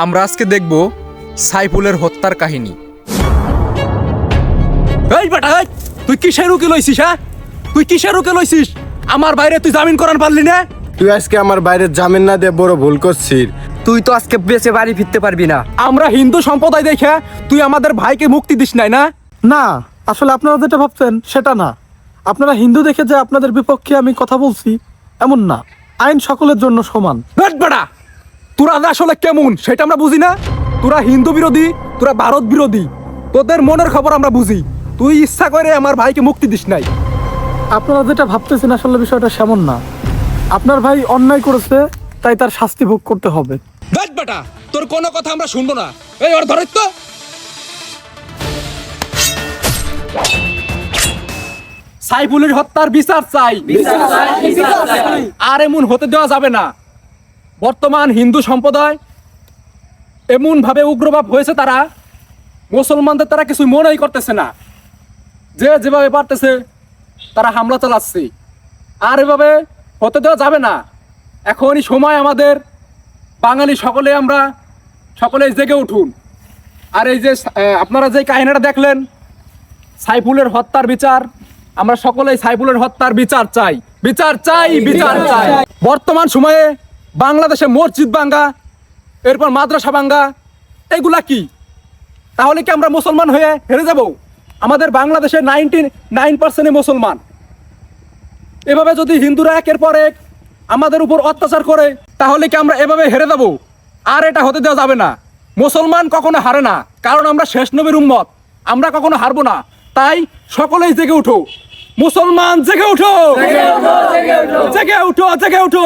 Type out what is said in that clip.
আমরা আজকে দেখব সাইফুলের হত্যার কাহিনী। এই বেটা এই, তুই কিসের উকিল হইছিস? হ্যাঁ, তুই কিসের উকিল হইছিস? আমার বাইরে তুই জামিন করান পারলি না? তুই আজকে আমার বাইরে জামিন না দিয়ে বড় ভুল করছিস। তুই তো আজকে বেঁচে বাড়ি ফিরতে পারবি না। আমরা হিন্দু সম্প্রদায় দেখে তুই আমাদের ভাইকে মুক্তি দিস নাই না? না, আসলে আপনারা যেটা ভাবছেন সেটা না। আপনারা হিন্দু দেখে যে আপনাদের বিপক্ষে আমি কথা বলছি এমন না। আইন সকলের জন্য সমান। হেট বেটা, তোরা যে আসলে কেমন সেটা আমরা বুঝি না। তোরা হিন্দু বিরোধী, তোরা ভারত বিরোধী, তোদের মনের খবর আমরা বুঝি। তুই ইচ্ছা করে আমার ভাইকে মুক্তি দিস নাই। আপনারা যেটা ভাবতেছেন আসলে বিষয়টা সেমন না। আপনার ভাই অন্যায় করেছে, তাই তার শাস্তি ভোগ করতে হবে। হেট বেটা, তোর কোনো কথা আমরা শুনবো না। এই ওর ধরে তো। সাইফুলের হত্যার বিচার চাই। আর এমন হতে দেওয়া যাবে না। বর্তমান হিন্দু সম্প্রদায় এমন ভাবে উগ্রভাব হয়েছে, তারা মুসলমানদের তারা কিছু মনেই করতেছে না। যে যেভাবে পারতেছে তারা হামলা চালাচ্ছে। আর এভাবে হতে দেওয়া যাবে না। এখনই সময় আমাদের বাঙালি আমরা সকলেই জেগে উঠুন। আর এই যে আপনারা যে কাহিনীটা দেখলেন সাইফুলের হত্যার বিচার, আমরা সকলেই সাইফুলের হত্যার বিচার চাই, বিচার চাই, বিচার চাই। বর্তমান সময়ে বাংলাদেশে মসজিদ ভাঙ্গা, এরপর মাদ্রাসা ভাঙ্গা, এগুলা কি? তাহলে কি আমরা মুসলমান হয়ে হেরে যাব? আমাদের বাংলাদেশে 99% মুসলমান। এভাবে যদি হিন্দুরা একের পর এক আমাদের উপর অত্যাচার করে, তাহলে কি আমরা এভাবে হেরে যাব? আর এটা হতে দেওয়া যাবে না। মুসলমান কখনো হারে না, কারণ আমরা শেষ নবীর উম্মত। আমরা কখনো হারবো না। তাই সকলেই জেগে উঠো, মুসলমান জেগে উঠো, জেগে উঠো, জেগে উঠো, জেগে উঠো।